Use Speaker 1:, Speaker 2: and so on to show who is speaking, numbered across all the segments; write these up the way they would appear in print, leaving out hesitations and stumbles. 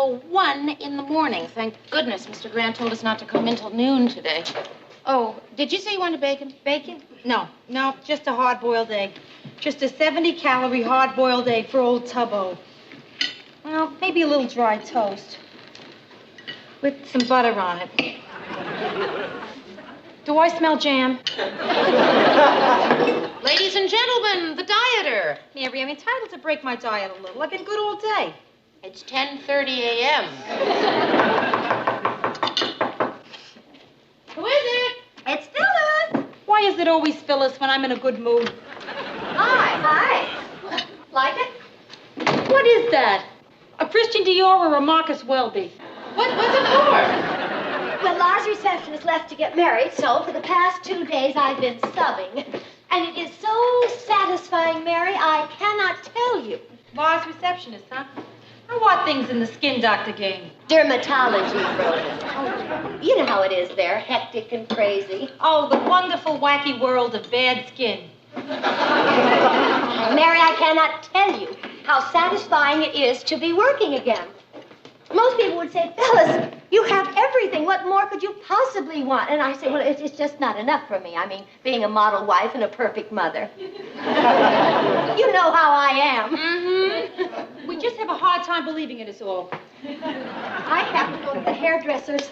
Speaker 1: till 1 in the morning. Thank goodness Mr. Grant told us not to come in till noon today. Oh, did you say you wanted bacon?
Speaker 2: Bacon? No, just a hard-boiled egg. Just a 70-calorie hard-boiled egg for old Tubbo. Well, maybe a little dry toast with some butter on it. Do I smell jam?
Speaker 1: Ladies and gentlemen, the dieter.
Speaker 2: Mary, I'm entitled to break my diet a little. I've been good all day.
Speaker 1: It's 10:30 a.m. Who is it?
Speaker 2: It's Phyllis. Why is it always Phyllis when I'm in a good mood?
Speaker 3: Hi. Like it?
Speaker 2: What is that? A Christian Dior or a Marcus Welby?
Speaker 1: What's it for?
Speaker 3: Well, Lars' receptionist left to get married, so for the past 2 days I've been subbing. And it is so satisfying, Mary, I cannot tell you.
Speaker 2: Lars' receptionist, huh? I want things in the skin doctor game.
Speaker 3: Dermatology, Rhoda. You know how it is there, hectic and crazy.
Speaker 2: Oh, the wonderful, wacky world of bad skin.
Speaker 3: Mary, I cannot tell you how satisfying it is to be working again. Most people would say, Phyllis, you have everything. What more could you possibly want? And I say, well, it's just not enough for me. I mean, being a model wife and a perfect mother. You know how I am.
Speaker 2: Mm-hmm. We just have a hard time believing it is all.
Speaker 3: I have to go to the hairdresser's.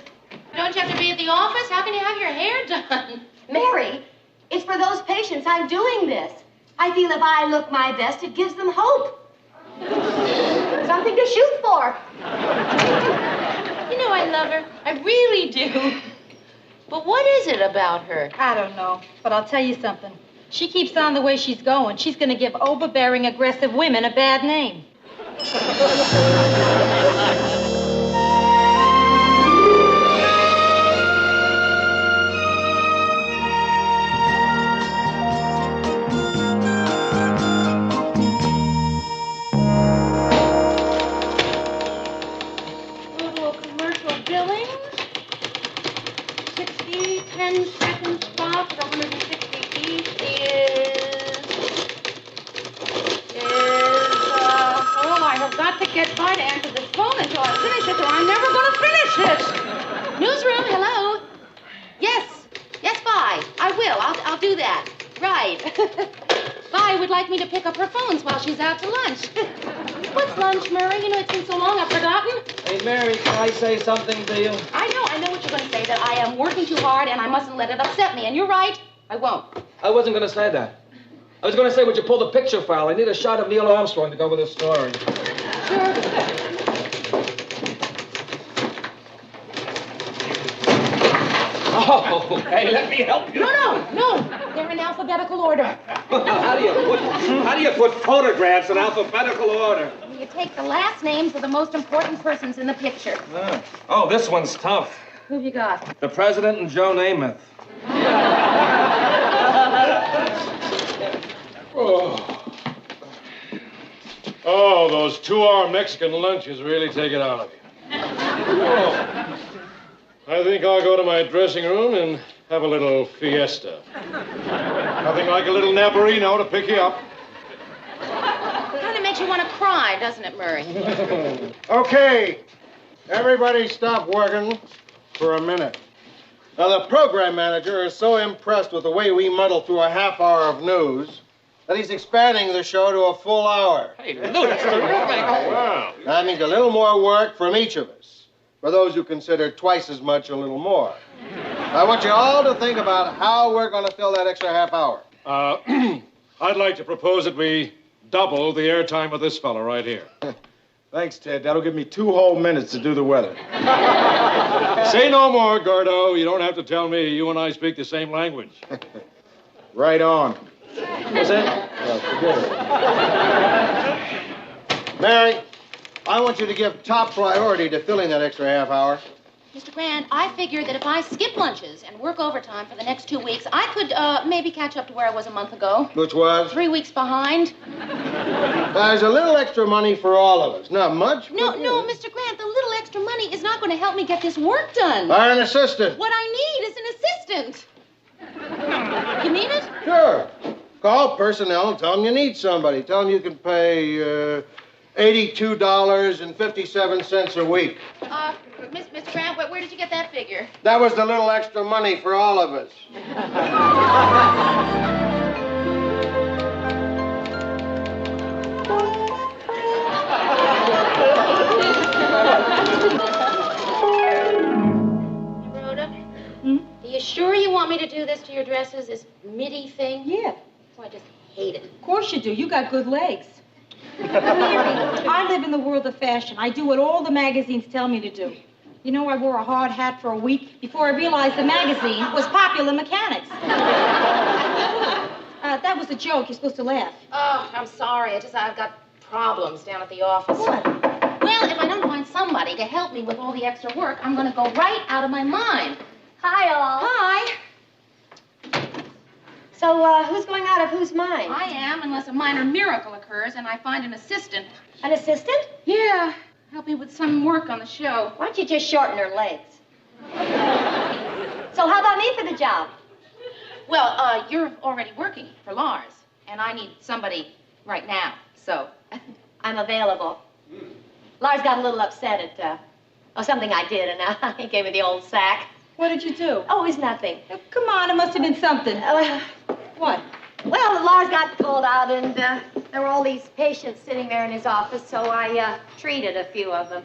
Speaker 1: Don't you have to be at the office? How can you have your hair done?
Speaker 3: Mary, it's for those patients I'm doing this. I feel if I look my best, it gives them hope. Something to shoot for.
Speaker 1: You know I love her. I really do. But what is it about her?
Speaker 2: I don't know, but I'll tell you something. She keeps on the way she's going. She's going to give overbearing, aggressive women a bad name.
Speaker 1: Get by to answer this phone until I finish it, or I'm never going to finish it. Newsroom, hello? Yes, bye. I will. I'll do that. Right. Bye would like me to pick up her phones while she's out to lunch. What's lunch, Murray? You know, it's been so long I've forgotten.
Speaker 4: Hey, Mary, can I say something to you?
Speaker 1: I know what you're going to say, that I am working too hard and I mustn't let it upset me. And you're right, I won't.
Speaker 4: I wasn't going to say that. I was going to say, would you pull the picture file? I need a shot of Neil Armstrong to go with this story.
Speaker 1: Sure.
Speaker 4: Oh, hey, let me help you.
Speaker 1: No. They're in alphabetical order.
Speaker 4: How do you put photographs in alphabetical order?
Speaker 1: You take the last names of the most important persons in the picture.
Speaker 4: Oh, this one's tough.
Speaker 1: Who've you got?
Speaker 4: The President and Joe Namath.
Speaker 5: Oh, those 2-hour Mexican lunches really take it out of you. Oh, I think I'll go to my dressing room and have a little fiesta. Nothing like a little naparino to pick you up.
Speaker 1: Kind of makes you want to cry, doesn't it, Murray?
Speaker 6: Okay, everybody stop working for a minute. Now, the program manager is so impressed with the way we muddle through a half hour of news that he's expanding the show to a full hour.
Speaker 4: Hey, Lou, that's terrific.
Speaker 5: Wow.
Speaker 6: That means a little more work from each of us. For those who consider twice as much a little more. I want you all to think about how we're going to fill that extra half hour.
Speaker 5: I'd like to propose that we double the airtime of this fella right here.
Speaker 6: Thanks, Ted. That'll give me 2 whole minutes to do the weather.
Speaker 5: Say no more, Gordo. You don't have to tell me. You and I speak the same language.
Speaker 6: Right on.
Speaker 4: What's that?
Speaker 6: Well, forget it. Mary, I want you to give top priority to filling that extra half hour.
Speaker 1: Mr. Grant, I figure that if I skip lunches and work overtime for the next 2 weeks, I could maybe catch up to where I was a month ago.
Speaker 6: Which was?
Speaker 1: 3 weeks behind.
Speaker 6: There's a little extra money for all of us. Not much.
Speaker 1: No, Mr. Grant, the little extra money is not going to help me get this work done.
Speaker 6: Hire an assistant.
Speaker 1: What I need is an assistant. You mean it?
Speaker 6: Sure. Call personnel and tell them you need somebody. Tell them you can pay $82.57 a week.
Speaker 1: Mr. Grant, where did you get that figure?
Speaker 6: That was the little extra money for all of us.
Speaker 1: Rhoda? Are you sure you want me to do this to your dresses, this midi thing?
Speaker 2: Yeah.
Speaker 1: Oh, I just hate it.
Speaker 2: Of course you do. You got good legs. I live in the world of fashion. I do what all the magazines tell me to do. You know, I wore a hard hat for a week before I realized the magazine was Popular Mechanics. That was a joke. You're supposed to laugh.
Speaker 1: Oh, I'm sorry. I've got problems down at the office.
Speaker 2: What?
Speaker 1: Well, if I don't find somebody to help me with all the extra work, I'm going to go right out of my mind.
Speaker 3: Hi, all.
Speaker 1: Hi.
Speaker 3: So, who's going out of whose mind?
Speaker 1: I am, unless a minor miracle occurs and I find an assistant.
Speaker 3: An assistant?
Speaker 1: Yeah. Help me with some work on the show.
Speaker 3: Why don't you just shorten her legs? So how about me for the job?
Speaker 1: Well, you're already working for Lars, and I need somebody right now, so.
Speaker 3: I'm available. Lars got a little upset at something I did, and he gave me the old sack.
Speaker 2: What did you do?
Speaker 3: Oh, it's nothing.
Speaker 2: Oh, come on, it must have been something. What?
Speaker 3: Well, Lars got called out, and there were all these patients sitting there in his office, so I treated a few of them.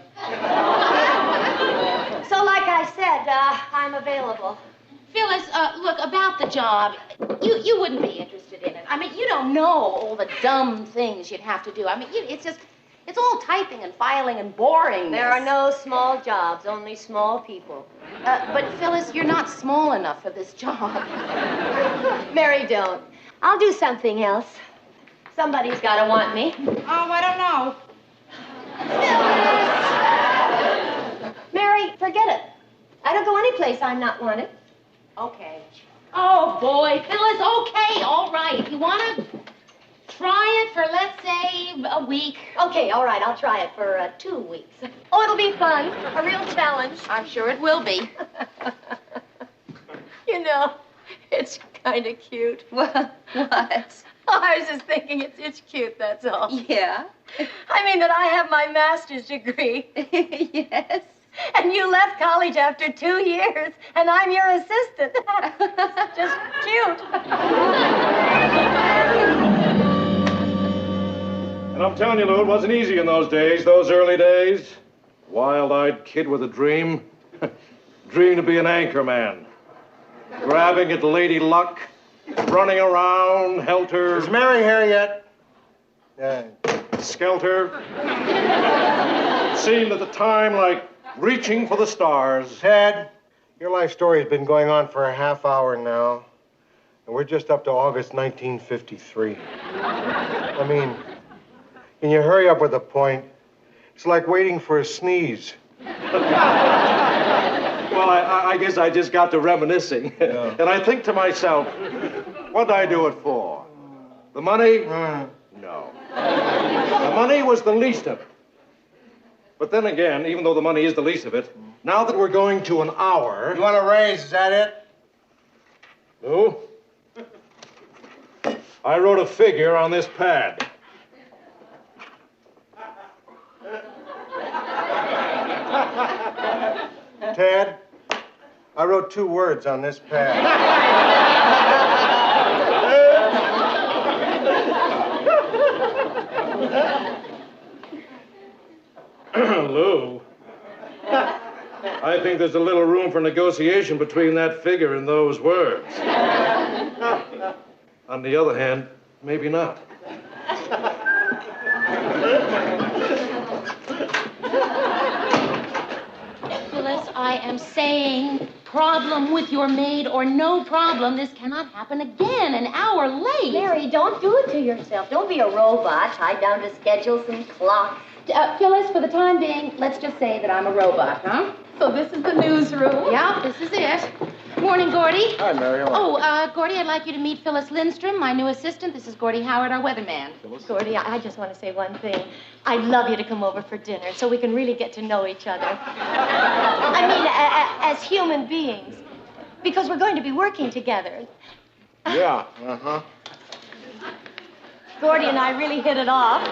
Speaker 3: So, like I said, I'm available.
Speaker 1: Phyllis, look, about the job, you wouldn't be interested in it. I mean, you don't know all the dumb things you'd have to do. I mean, it's all typing and filing and boring.
Speaker 3: There are no small jobs, only small people.
Speaker 1: But, Phyllis, you're not small enough for this job.
Speaker 3: Mary, don't. I'll do something else. Somebody's got to want me.
Speaker 2: Oh, I don't know.
Speaker 3: Phyllis! Mary, forget it. I don't go any place I'm not wanted.
Speaker 1: Okay. Oh, boy. Phyllis, okay, all right. If you want to try it for, let's say, a week.
Speaker 3: Okay, all right, I'll try it for 2 weeks. Oh, it'll be fun. A real challenge.
Speaker 1: I'm sure it will be.
Speaker 3: You know, it's kind of cute.
Speaker 1: What?
Speaker 3: Oh, I was just thinking it's cute, that's all.
Speaker 1: Yeah?
Speaker 3: I mean that I have my master's degree.
Speaker 1: Yes.
Speaker 3: And you left college after 2 years, and I'm your assistant. Just cute.
Speaker 5: And I'm telling you, Lou, it wasn't easy in those days, those early days. Wild-eyed kid with a dream. Dream to be an anchor man. Grabbing at Lady Luck. Running around, helter.
Speaker 6: Is Mary here yet? Yeah.
Speaker 5: Skelter. Seemed at the time like reaching for the stars.
Speaker 6: Ted, your life story has been going on for a half hour now. And we're just up to August 1953. I mean, can you hurry up with the point? It's like waiting for a sneeze.
Speaker 5: Well, I guess I just got to reminiscing.
Speaker 6: Yeah.
Speaker 5: And I think to myself, what'd I do it for? The money? No. The money was the least of it. But then again, even though the money is the least of it, now that we're going to an hour...
Speaker 6: You want a raise, is that it?
Speaker 5: Lou? I wrote a figure on this pad.
Speaker 6: Ted, I wrote 2 words on this pad.
Speaker 5: Lou, I think there's a little room for negotiation between that figure and those words. On the other hand, maybe not.
Speaker 1: Phyllis, I am saying problem with your maid or no problem. This cannot happen again. An hour late.
Speaker 3: Mary, don't do it to yourself. Don't be a robot tied down to schedules and clocks.
Speaker 1: Phyllis, for the time being, let's just say that I'm a robot, huh?
Speaker 3: So this is the newsroom?
Speaker 1: Yeah, this is it. Morning, Gordy.
Speaker 6: Hi, Mary.
Speaker 1: Oh, Gordy, I'd like you to meet Phyllis Lindstrom, my new assistant. This is Gordy Howard, our weatherman.
Speaker 3: Gordy, I just want to say one thing. I'd love you to come over for dinner so we can really get to know each other. I mean, as human beings. Because we're going to be working together.
Speaker 6: Yeah, uh-huh.
Speaker 3: Gordy and I really hit it off.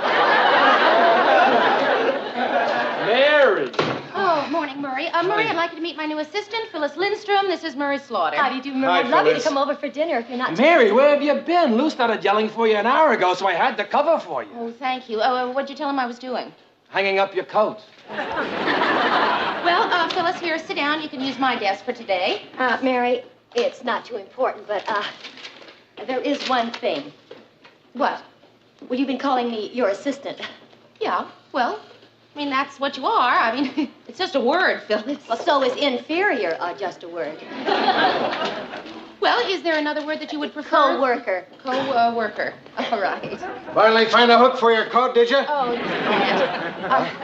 Speaker 4: Mary.
Speaker 1: Oh, morning, Murray. Murray, I'd like you to meet my new assistant, Phyllis Lindstrom. This is Murray Slaughter.
Speaker 3: How do you do, Murray?
Speaker 6: Hi,
Speaker 3: I'd love you to
Speaker 6: Phyllis.
Speaker 3: come over for dinner if you're not...
Speaker 4: Mary, where have you been? Lou started yelling for you an hour ago, so I had to cover for you.
Speaker 1: Oh, thank you. What'd you tell him I was doing?
Speaker 4: Hanging up your coat.
Speaker 1: Well, Phyllis, here, sit down. You can use my desk for today.
Speaker 3: Mary, it's not too important, but, there is one thing.
Speaker 1: What?
Speaker 3: Well, you've been calling me your assistant.
Speaker 1: Yeah, well, I mean, that's what you are. I mean, it's just a word, Phyllis.
Speaker 3: Well, so is inferior just a word.
Speaker 1: Well, is there another word that you would prefer?
Speaker 3: Co-worker.
Speaker 1: Co-worker. All right.
Speaker 6: Finally find a hook for your coat, did you?
Speaker 1: Oh,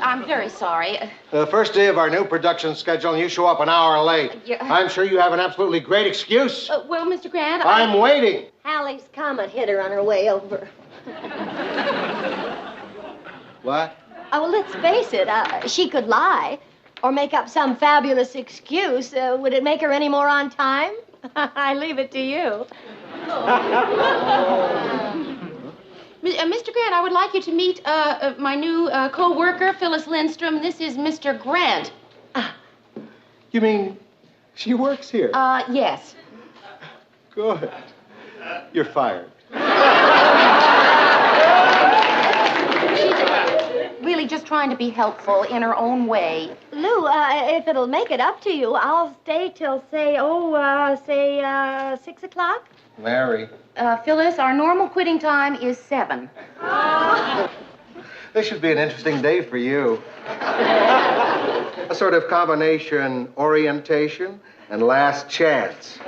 Speaker 1: I'm very sorry.
Speaker 6: The first day of our new production schedule, and you show up an hour late.
Speaker 1: Yeah.
Speaker 6: I'm sure you have an absolutely great excuse.
Speaker 1: Well, Mr. Grant,
Speaker 6: I'm waiting.
Speaker 3: Hallie's comet hit her on her way over.
Speaker 6: What?
Speaker 3: Oh, well, let's face it. She could lie or make up some fabulous excuse. Would it make her any more on time? I leave it to you.
Speaker 1: Mr. Grant, I would like you to meet my new co-worker, Phyllis Lindstrom. This is Mr. Grant.
Speaker 6: You mean she works here?
Speaker 1: Yes.
Speaker 6: Good. You're fired.
Speaker 1: She's really just trying to be helpful in her own way.
Speaker 3: Lou, if it'll make it up to you, I'll stay till, say 6 o'clock.
Speaker 6: Mary.
Speaker 1: Phyllis, our normal quitting time is 7.
Speaker 6: This should be an interesting day for you. A sort of combination orientation and last chance.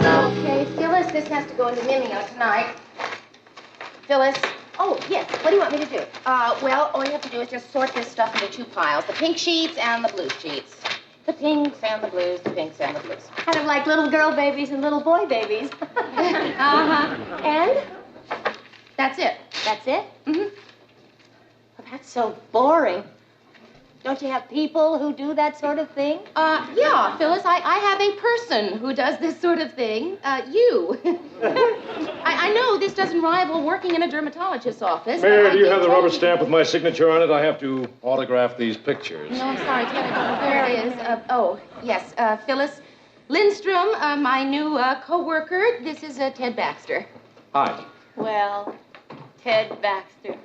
Speaker 1: Okay, Phyllis, this has to go into Mimeo tonight. Phyllis?
Speaker 3: Oh, yes. What do you want me to do?
Speaker 1: Well, all you have to do is just sort this stuff into 2 piles. The pink sheets and the blue sheets. The pinks and the blues, the pinks and the blues.
Speaker 3: Kind of like little girl babies and little boy babies.
Speaker 1: Uh-huh.
Speaker 3: And?
Speaker 1: That's it.
Speaker 3: That's it?
Speaker 1: Mm-hmm.
Speaker 3: Well, that's so boring. Don't you have people who do that sort of thing?
Speaker 1: Yeah, Phyllis, I have a person who does this sort of thing. You. I know this doesn't rival working in a dermatologist's office.
Speaker 5: Mary, do you have the rubber stamp with my signature on it? I have to autograph these pictures.
Speaker 1: No, I'm sorry, Ted, I don't know where it is. Yes, Phyllis Lindstrom, my new co-worker. This is Ted Baxter.
Speaker 4: Hi.
Speaker 3: Well, Ted Baxter.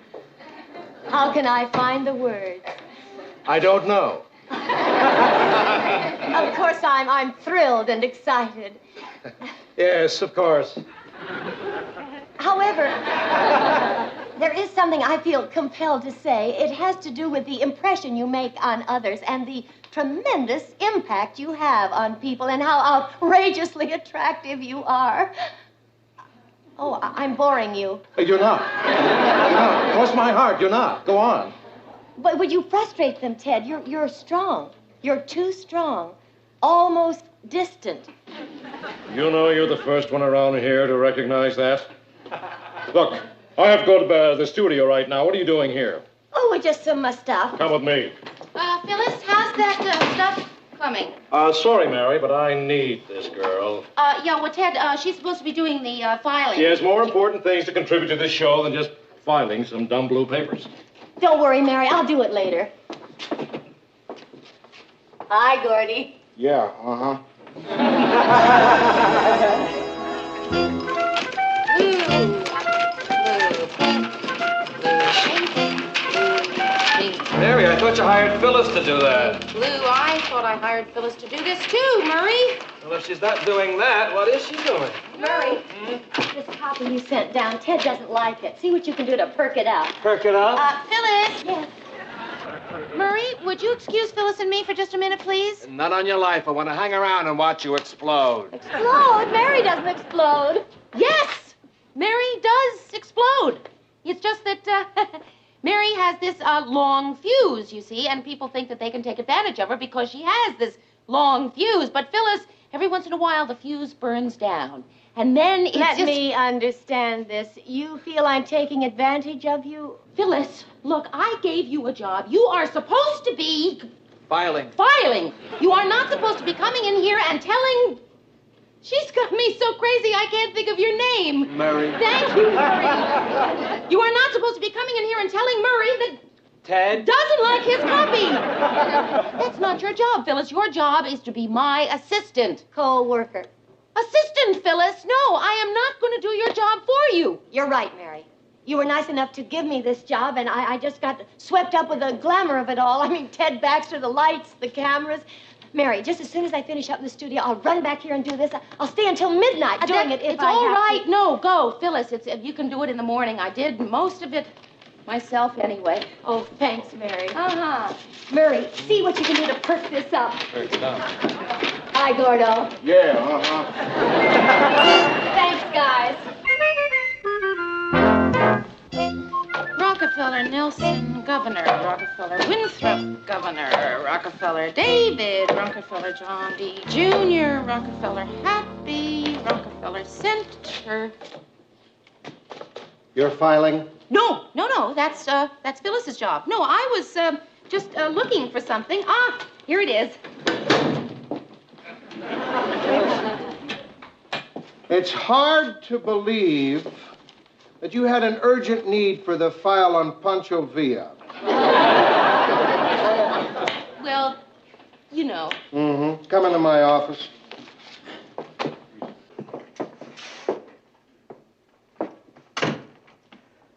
Speaker 3: How can I find the words?
Speaker 6: I don't know.
Speaker 3: Of course, I'm thrilled and excited.
Speaker 5: Yes, of course.
Speaker 3: However, there is something I feel compelled to say. It has to do with the impression you make on others and the tremendous impact you have on people and how outrageously attractive you are. Oh, I'm boring you.
Speaker 6: You're not. No, cross my heart, you're not. Go on.
Speaker 3: But would you frustrate them, Ted? You're strong. You're too strong. Almost distant.
Speaker 5: You know you're the first one around here to recognize that. Look, I have to go to the studio right now. What are you doing here?
Speaker 3: Oh, we're just some stuff.
Speaker 5: Come with me.
Speaker 1: Phyllis, how's that stuff coming?
Speaker 5: Sorry, Mary, but I need this girl.
Speaker 1: Yeah, well, Ted, she's supposed to be doing the filing.
Speaker 5: She has more important things to contribute to this show than just filing some dumb blue papers.
Speaker 3: Don't worry, Mary. I'll do it later. Hi, Gordy.
Speaker 6: Yeah, uh-huh.
Speaker 4: Mary, I thought you hired Phyllis to do that.
Speaker 1: Blue, I thought I hired Phyllis to do this too, Murray.
Speaker 4: Well, if she's not doing that, what is she doing?
Speaker 3: Murray, this copy you sent down, Ted doesn't like it. See what you can do to perk it up.
Speaker 4: Perk it up?
Speaker 1: Phyllis.
Speaker 3: Yes.
Speaker 1: Murray, would you excuse Phyllis and me for just a minute, please?
Speaker 6: Not on your life. I want to hang around and watch you explode.
Speaker 3: Explode? Mary doesn't explode.
Speaker 1: Yes, Mary does explode. It's just that Mary has this long fuse, you see, and people think that they can take advantage of her because she has this long fuse. But Phyllis, every once in a while, the fuse burns down. And then it's
Speaker 3: Let me understand this. You feel I'm taking advantage of you?
Speaker 1: Phyllis, look, I gave you a job. You are supposed to be
Speaker 4: Filing.
Speaker 1: Filing! You are not supposed to be coming in here and telling... She's got me so crazy I can't think of your name.
Speaker 4: Murray.
Speaker 1: Thank you, Murray. You are not supposed to be coming in here and telling Murray that...
Speaker 4: Ted?
Speaker 1: Doesn't like his copy. That's not your job, Phyllis. Your job is to be my assistant.
Speaker 3: Co-worker.
Speaker 1: Assistant, Phyllis. No, I am not going to do your job for you.
Speaker 3: You're right, Mary. You were nice enough to give me this job, and I just got swept up with the glamour of it all. I mean, Ted Baxter, the lights, the cameras. Mary, just as soon as I finish up in the studio, I'll run back here and do this. I'll stay until midnight doing it if I have to.
Speaker 1: It's all right. No, go, Phyllis. You can do it in the morning. I did most of it myself anyway.
Speaker 3: Oh, thanks, Mary.
Speaker 1: Uh-huh.
Speaker 3: Mary, see what you can do to perk this up.
Speaker 4: Perk it up.
Speaker 3: Hi, Gordo.
Speaker 6: Yeah,
Speaker 3: Thanks, guys.
Speaker 1: Rockefeller Nelson, Governor. Rockefeller Winthrop, Governor. Rockefeller David. Rockefeller John D. Jr. Rockefeller Happy. Rockefeller Center.
Speaker 6: You're filing?
Speaker 1: No. That's Phyllis's job. No, I was just looking for something. Ah, here it is.
Speaker 6: It's hard to believe that you had an urgent need for the file on Pancho Villa.
Speaker 1: Well, you know.
Speaker 6: Mm-hmm. Come into my office.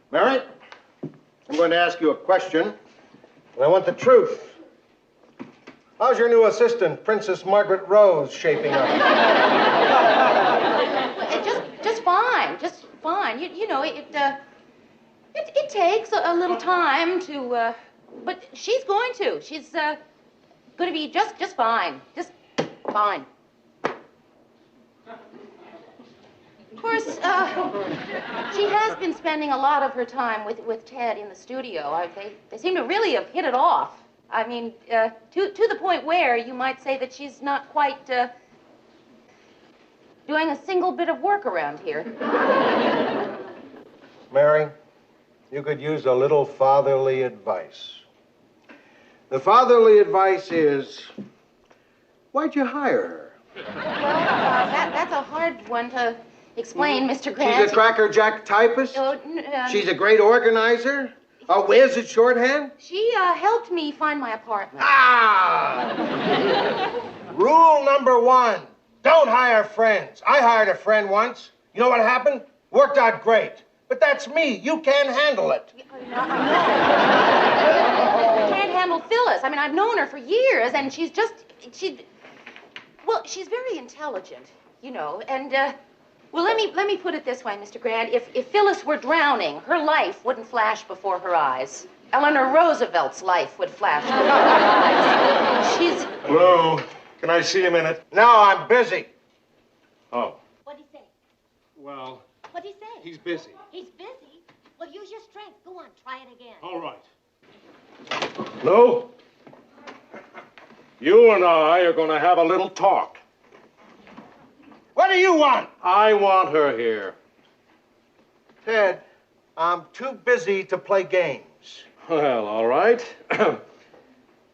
Speaker 6: Mary, I'm going to ask you a question, and I want the truth. How's your new assistant, Princess Margaret Rose, shaping up?
Speaker 1: Just fine. Just fine. You know, it takes a little time to, but she's going to. She's going to be just fine. Just fine. Of course, she has been spending a lot of her time with Ted in the studio. They seem to really have hit it off. I mean, to the point where you might say that she's not quite doing a single bit of work around here.
Speaker 6: Mary, you could use a little fatherly advice. The fatherly advice is, why'd you hire her?
Speaker 1: Well, that's a hard one to explain, Mr. Grant.
Speaker 6: She's a crackerjack typist? She's a great organizer? A whiz at shorthand?
Speaker 1: She helped me find my apartment.
Speaker 6: Ah! Rule number 1, don't hire friends. I hired a friend once. You know what happened? Worked out great. But that's me. You can't handle it.
Speaker 1: I can't handle Phyllis. I mean, I've known her for years, and she's very intelligent, you know, and, well, let me put it this way, Mr. Grant. If Phyllis were drowning, her life wouldn't flash before her eyes. Eleanor Roosevelt's life would flash before her eyes. She's...
Speaker 5: Hello. Can I see a minute?
Speaker 6: No, I'm busy.
Speaker 5: Oh.
Speaker 3: What'd he say?
Speaker 5: Well,
Speaker 3: What'd he say?
Speaker 5: he's busy.
Speaker 3: He's busy? Well, use your strength. Go on, try it again.
Speaker 5: All right. Lou, you and I are going to have a little talk.
Speaker 6: What do you want?
Speaker 5: I want her here.
Speaker 6: Ted, I'm too busy to play games.
Speaker 5: Well, all right.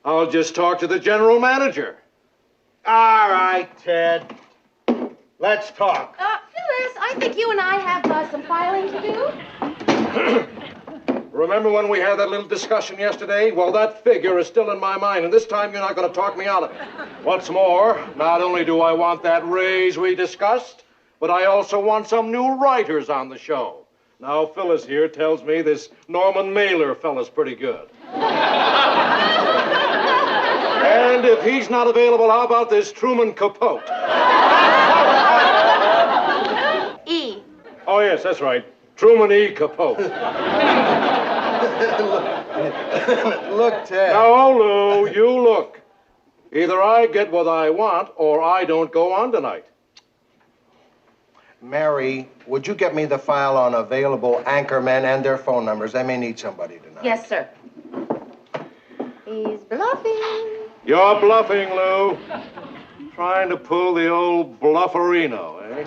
Speaker 5: I'll just talk to the general manager.
Speaker 6: All right, Ted. Let's talk.
Speaker 1: Phyllis, I think you and I have some filing to do.
Speaker 5: Remember when we had that little discussion yesterday? Well, that figure is still in my mind, and this time you're not going to talk me out of it. What's more, not only do I want that raise we discussed, but I also want some new writers on the show. Now, Phyllis here tells me this Norman Mailer fella's pretty good. And if he's not available, how about this Truman Capote?
Speaker 1: E.
Speaker 5: Oh, yes, that's right. Truman E. Capote.
Speaker 6: Look, Ted.
Speaker 5: Now, Lou, you look. Either I get what I want, or I don't go on tonight.
Speaker 6: Mary, would you get me the file on available anchormen and their phone numbers? I may need somebody tonight.
Speaker 1: Yes, sir. He's bluffing.
Speaker 5: You're bluffing, Lou. Trying to pull the old blufferino, eh?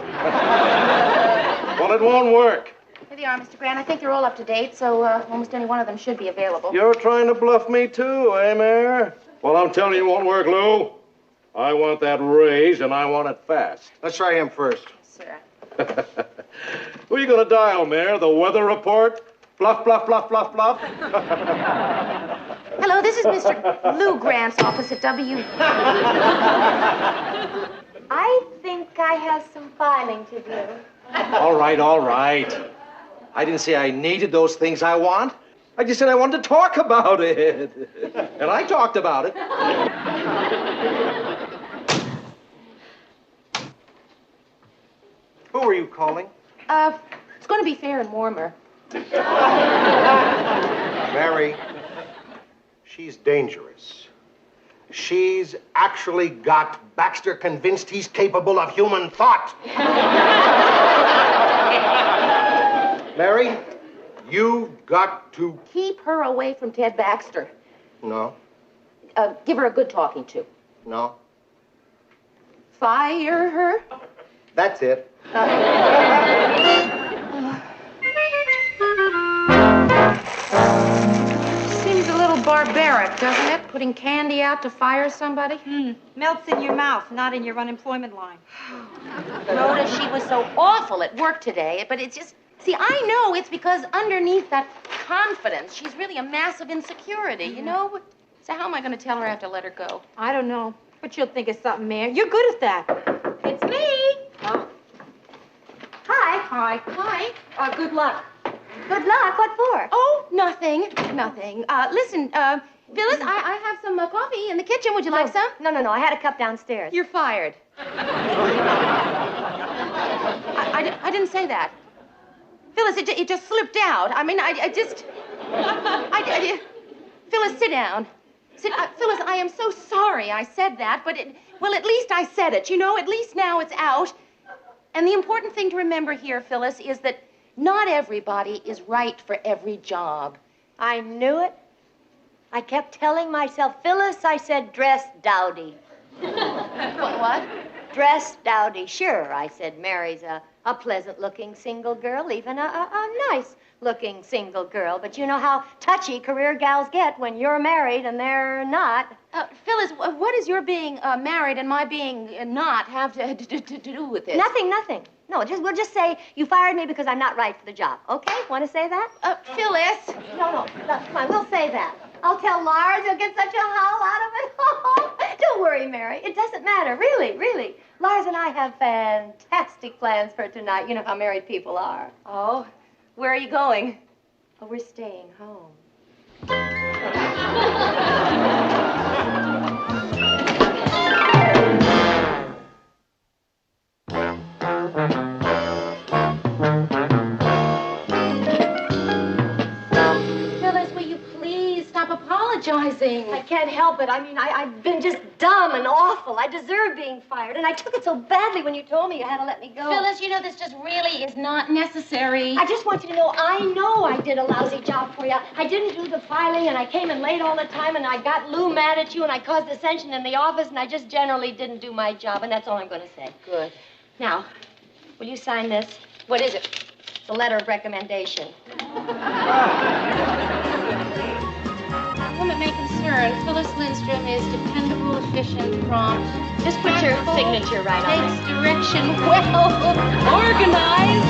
Speaker 5: Well, it won't work.
Speaker 1: Here they are, Mr. Grant. I think they're all up to date, so almost any one of them should be available.
Speaker 5: You're trying to bluff me, too, eh, Mayor? Well, I'm telling you, it won't work, Lou. I want that raise, and I want it fast.
Speaker 6: Let's try him first.
Speaker 3: Sir.
Speaker 5: Who are you going to dial, Mayor? The weather report? Bluff, bluff, bluff, bluff, bluff.
Speaker 3: Hello, this is Mr. Lou Grant's office at W. I think I have some filing to do.
Speaker 7: All right, all right. I didn't say I needed those things I want. I just said I wanted to talk about it. And I talked about it. Who are you calling?
Speaker 3: It's going to be fair and warmer.
Speaker 6: Mary, she's dangerous. She's actually got Baxter convinced he's capable of human thought. Mary, you've got to...
Speaker 3: Keep her away from Ted Baxter.
Speaker 6: No,
Speaker 3: Give her a good talking to.
Speaker 6: no.
Speaker 3: Fire her.
Speaker 6: That's it.
Speaker 1: Seems a little barbaric, doesn't it? Putting candy out to fire somebody?
Speaker 2: Melts in your mouth, not in your unemployment line.
Speaker 1: Rhoda, she was so awful at work today, but it's just... See, I know it's because underneath that confidence, she's really a mass of insecurity, you know? So how am I going to tell her I have to let her go?
Speaker 2: I don't know, but you'll think of something, Mayor. You're good at that.
Speaker 3: It's me.
Speaker 2: Oh.
Speaker 3: Hi.
Speaker 2: Hi.
Speaker 1: Hi.
Speaker 2: Good luck.
Speaker 3: Good luck. What for?
Speaker 1: Oh, nothing. Nothing. Listen, Phyllis, I have some coffee in the kitchen. Would you like some?
Speaker 3: No. I had a cup downstairs.
Speaker 1: You're fired. I didn't say that. Phyllis, it just slipped out. I mean, Phyllis, sit down. Phyllis, I am so sorry I said that, but well, at least I said it, you know? At least now it's out. And the important thing to remember here, Phyllis, is that not everybody is right for every job.
Speaker 3: I knew it. I kept telling myself, Phyllis, I said, dress dowdy.
Speaker 1: What?
Speaker 3: Dress dowdy. Sure, I said, Mary's a pleasant-looking single girl, even a nice-looking single girl. But you know how touchy career gals get when you're married and they're not.
Speaker 1: Phyllis, what does your being married and my being not have to do with this?
Speaker 3: Nothing. No, we'll just say you fired me because I'm not right for the job. Okay? Want to say that?
Speaker 1: Phyllis.
Speaker 3: No, come on, we'll say that. I'll tell Lars he'll get such a howl out of it. Don't worry, Mary. It doesn't matter, really. Lars and I have fantastic plans for tonight. You know how married people are.
Speaker 1: Oh, where are you going?
Speaker 3: Oh, we're staying home.
Speaker 1: Phyllis, will you please stop apologizing?
Speaker 3: I can't help it. I mean, I've been just dumb and awful. I deserve being fired. And I took it so badly when you told me you had to let me go.
Speaker 1: Phyllis, you know, this just really is not necessary.
Speaker 3: I just want you to know I did a lousy job for you. I didn't do the filing, and I came in late all the time, and I got Lou mad at you, and I caused dissension in the office, and I just generally didn't do my job, and that's all I'm going to say.
Speaker 1: Good.
Speaker 3: Now, will you sign this?
Speaker 1: What is it?
Speaker 3: The letter of recommendation.
Speaker 1: Woman may concern, Phyllis Lindstrom is dependable, efficient, prompt.
Speaker 3: Just put your signature right on it.
Speaker 1: Takes direction well, organized.